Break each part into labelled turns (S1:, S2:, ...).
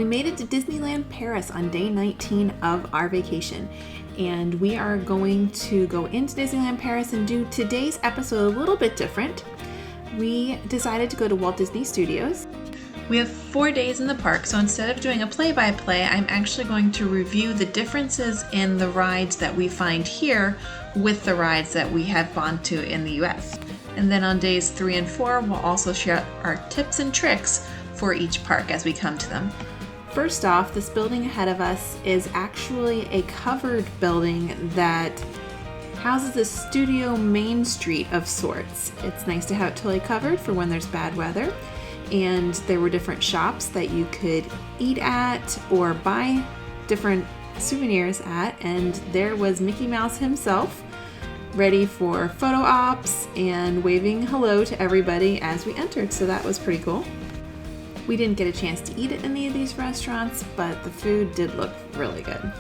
S1: we made it to Disneyland Paris on day 19 of our vacation, and we are going to go into Disneyland Paris and do today's episode a little bit different. We decided to go to Walt Disney Studios. We have 4 days in the park, so instead of doing a play-by-play, I'm actually going to review the differences in the rides that we find here with the rides that we have gone to in the US. And then on days 3 and 4, we'll also share our tips and tricks for each park as we come to them. First off, this building ahead of us is actually a covered building that houses a studio main street of sorts. It's nice to have it totally covered for when there's bad weather. And there were different shops that you could eat at or buy different souvenirs at, and there was Mickey Mouse himself ready for photo ops and waving hello to everybody as we entered, so that was pretty cool. We didn't get a chance to eat at any of these restaurants, but the food did look really good.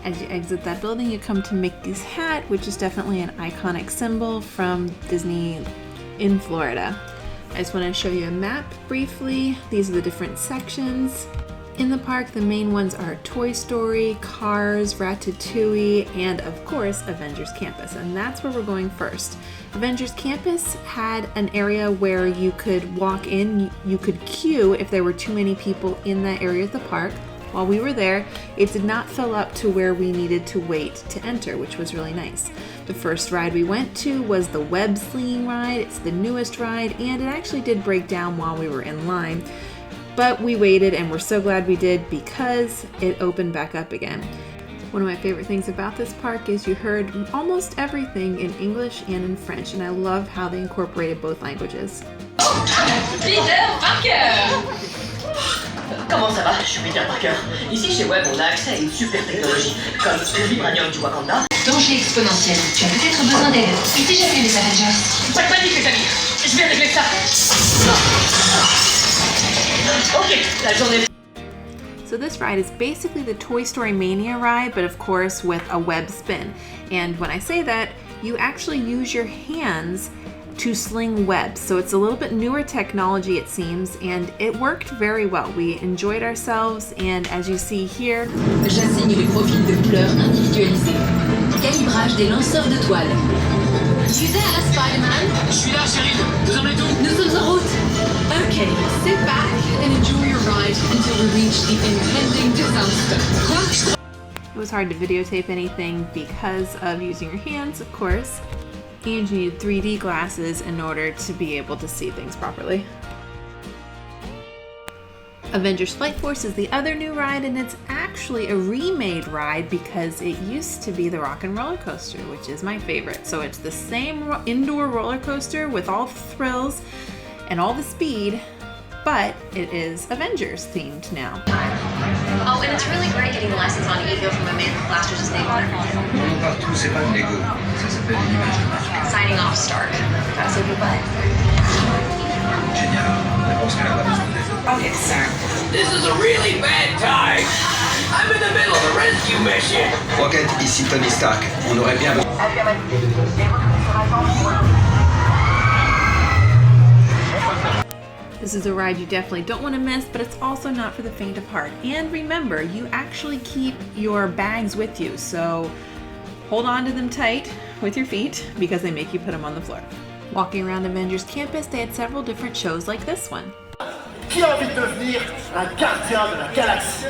S1: As you exit that building, you come to Mickey's hat, which is definitely an iconic symbol from Disney in Florida. I just want to show you a map briefly. These are the different sections. In the park, the main ones are Toy Story, Cars, Ratatouille, and of course, Avengers Campus, and that's where we're going first. Avengers Campus had an area where you could walk in, you could queue if there were too many people in that area of the park. While we were there, it did not fill up to where we needed to wait to enter, which was really nice. The first ride we went to was the web slinging ride. It's the newest ride, and it actually did break down while we were in line. But we waited, and we're so glad we did because it opened back up again. One of my favorite things about this park is you heard almost everything in English and in French, and I love how they incorporated both languages.
S2: Peter Parker! Comment ça va? Je suis Peter Parker. Ici chez Web, on a accès à une super technologie, comme le vibranium du Wakanda.
S3: Danger exponentiel. Tu as peut-être besoin d'aide. Et si j'appelais les Avengers?
S2: Pas de panique les amis, je vais régler ça. Ok, la journée.
S1: So this ride is basically the Toy Story Mania ride, but of course with a web spin. And when I say that, you actually use your hands to sling webs. So it's a little bit newer technology, it seems, and it worked very well. We enjoyed ourselves, and as you see here,
S3: j'assigne les profils de couleurs individualisés. Calibrage des lanceurs de toile. You there, Spider-Man?
S2: Je suis là, Cyril. Vous en êtes où?
S3: Nous sommes en route. Okay, sit back and enjoy your ride until we reach the impending disaster.
S1: It was hard to videotape anything because of using your hands, of course, and you need 3D glasses in order to be able to see things properly. Avengers Flight Force is the other new ride, and it's actually a remade ride because it used to be the Rock and Roller Coaster, which is my favorite. So it's the same indoor roller coaster with all the thrills and all the speed, but it is Avengers themed now.
S4: Oh, and it's really great getting lessons on ego from a man who plasters his name on everything.
S5: Non, partout, c'est pas de l'ego. Ça s'appelle une image de marque.
S4: Signing off, Stark. Gotta save your butt.
S5: Génial. Je pense qu'elle a pas besoin d'aide.
S4: Okay, sir.
S2: This is a really bad time. I'm in the middle of a rescue mission.
S5: Rocket, ici Tony Stark. On aurait bien...
S1: This is a ride you definitely don't want to miss, but it's also not for the faint of heart. And remember, you actually keep your bags with you, so hold on to them tight with your feet because they make you put them on the floor. Walking around Avengers Campus, they had several different shows like this one.
S6: Qui a envie de devenir un gardien de la galaxie?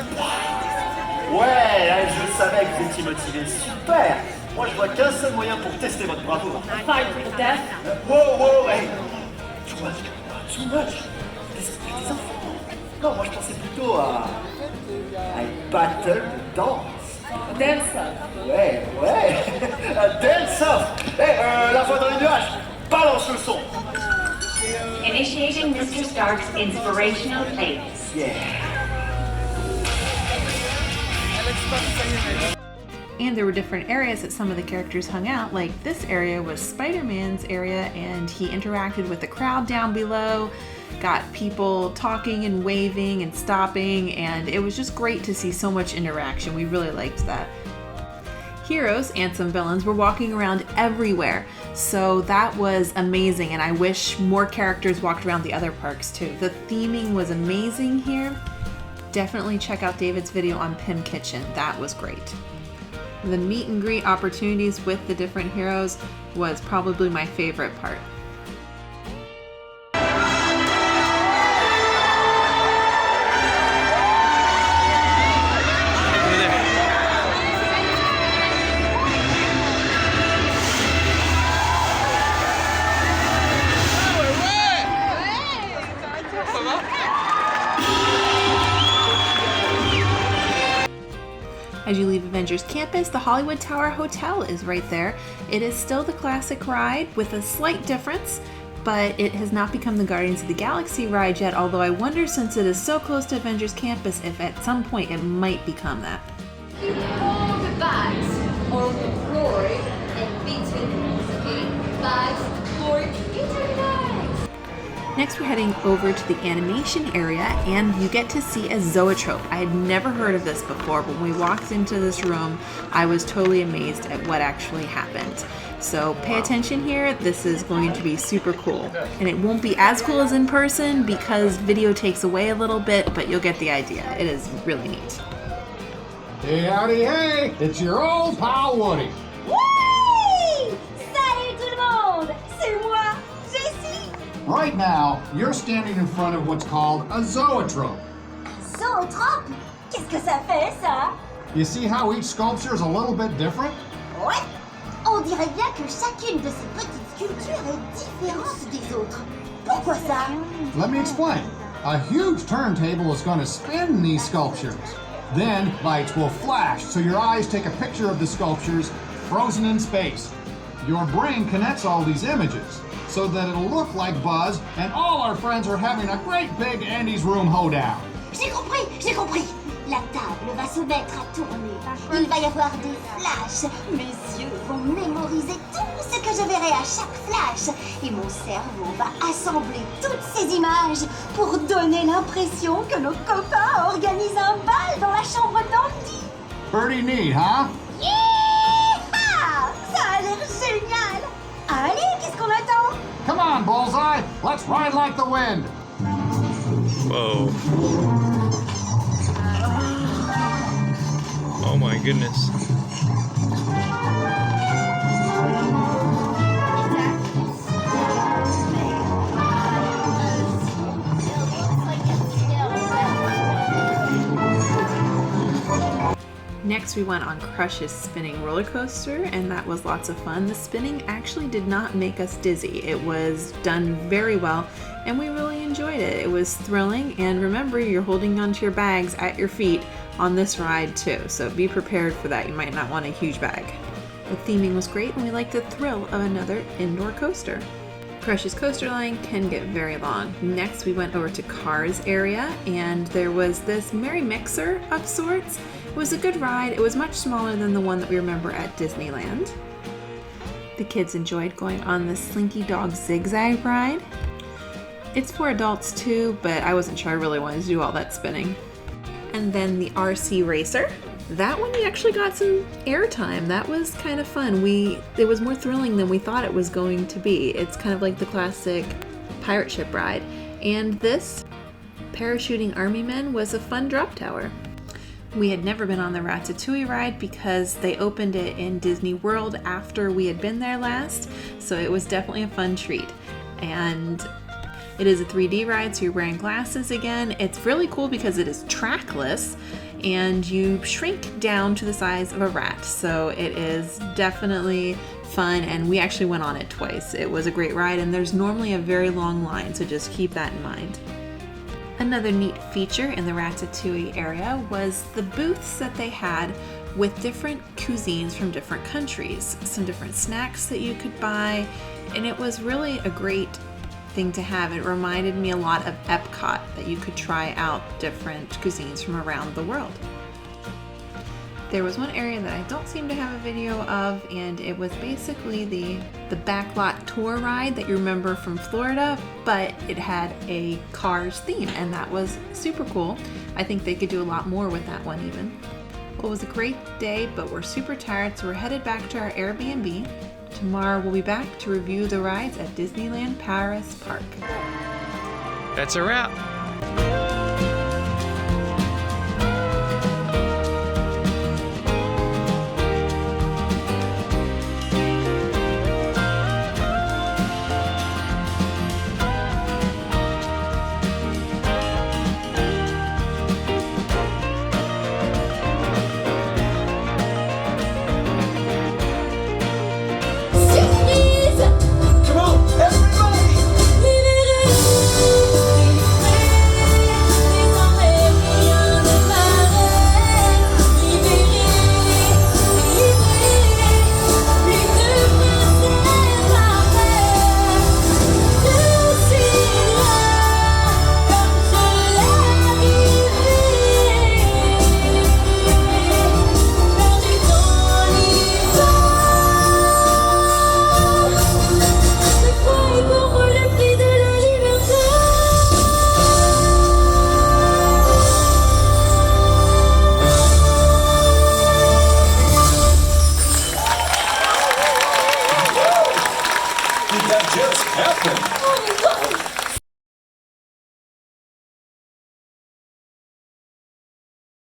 S6: Ouais, je savais que vous étiez motivés. Super! Moi, je vois qu'un seul moyen pour tester votre bravoure.
S4: Fight for death.
S6: Wow, hey! Too much. Des enfants. Non, moi, je pensais plutôt à une battle de danse.
S4: Dance-off.
S6: Ouais. Un dance-off. Hey, la voix dans les nuages. Balance le son.
S4: Initiating Mr. Stark's inspirational playlist.
S6: Yeah.
S1: And there were different areas that some of the characters hung out. Like this area was Spider-Man's area, and he interacted with the crowd down below, got people talking and waving and stopping, and it was just great to see so much interaction. We really liked that. Heroes and some villains were walking around everywhere, so that was amazing, and I wish more characters walked around the other parks too. The theming was amazing here. Definitely check out David's video on Pim Kitchen. That was great. The meet and greet opportunities with the different heroes was probably my favorite part. As you leave Avengers Campus, the Hollywood Tower Hotel is right there. It is still the classic ride with a slight difference, but it has not become the Guardians of the Galaxy ride yet, although I wonder, since it is so close to Avengers Campus, if at some point it might become that.
S3: Keep all the bags on the floor and between, okay? Bags, floor, between bags.
S1: Next, we're heading over to the animation area, and you get to see a zoetrope. I had never heard of this before, but when we walked into this room, I was totally amazed at what actually happened. So pay attention here. This is going to be super cool. And it won't be as cool as in person because video takes away a little bit, but you'll get the idea. It is really neat.
S7: Hey, howdy, hey! It's your old pal Woody.
S8: Oui! Salut tout le monde! C'est moi, Jessie!
S7: Right now, you're standing in front of what's called a zoetrope.
S8: Zoetrope? Qu'est-ce que ça fait, ça?
S7: You see how each sculpture is a little bit different?
S8: Ouais! On dirait bien que chacune de ces petites sculptures est différente des autres. Pourquoi ça?
S7: Let me explain. A huge turntable is going to spin these sculptures. Then, lights will flash, so your eyes take a picture of the sculptures frozen in space. Your brain connects all these images so that it'll look like Buzz and all our friends are having a great big Andy's Room hoedown.
S8: J'ai compris! La table va se mettre à tourner. Il va y avoir des flashs. Mes yeux vont mémoriser tout ce que je verrai à chaque flash. Et mon cerveau va assembler toutes ces images pour donner l'impression que nos copains organisent un bal dans la chambre d'Andy.
S7: Pretty neat, huh?
S8: Yeah! Ça a l'air génial! Allez, qu'est-ce qu'on attend?
S7: Come on, Bullseye! Let's ride like the wind!
S9: Whoa. Oh my goodness.
S1: Next, we went on Crush's spinning roller coaster, and that was lots of fun. The spinning actually did not make us dizzy. It was done very well, and we really enjoyed it. It was thrilling, and remember, you're holding onto your bags at your feet on this ride too, so be prepared for that. You might not want a huge bag. The theming was great, and we liked the thrill of another indoor coaster. Crush's coaster line can get very long. Next, we went over to Cars area, and there was this merry mixer of sorts. It was a good ride. It was much smaller than the one that we remember at Disneyland. The kids enjoyed going on the Slinky Dog Zigzag ride. It's for adults too, but I wasn't sure I really wanted to do all that spinning. And then the RC Racer. That one we actually got some airtime. That was kind of fun. It was more thrilling than we thought it was going to be. It's kind of like the classic pirate ship ride. And this parachuting army men was a fun drop tower. We had never been on the Ratatouille ride because they opened it in Disney World after we had been there last, so it was definitely a fun treat. And it is a 3D ride, so you're wearing glasses again. It's really cool because it is trackless and you shrink down to the size of a rat, so it is definitely fun, and we actually went on it twice. It was a great ride, and there's normally a very long line, so just keep that in mind. Another neat feature in the Ratatouille area was the booths that they had with different cuisines from different countries, some different snacks that you could buy, and it was really a great thing to have. It reminded me a lot of Epcot, that you could try out different cuisines from around the world. There was one area that I don't seem to have a video of, and it was basically the backlot tour ride that you remember from Florida, but it had a Cars theme, and that was super cool. I think they could do a lot more with that one even. Well, it was a great day, but we're super tired, so we're headed back to our Airbnb. Tomorrow we'll be back to review the rides at Disneyland Paris Park.
S9: That's a wrap.
S6: that just happened?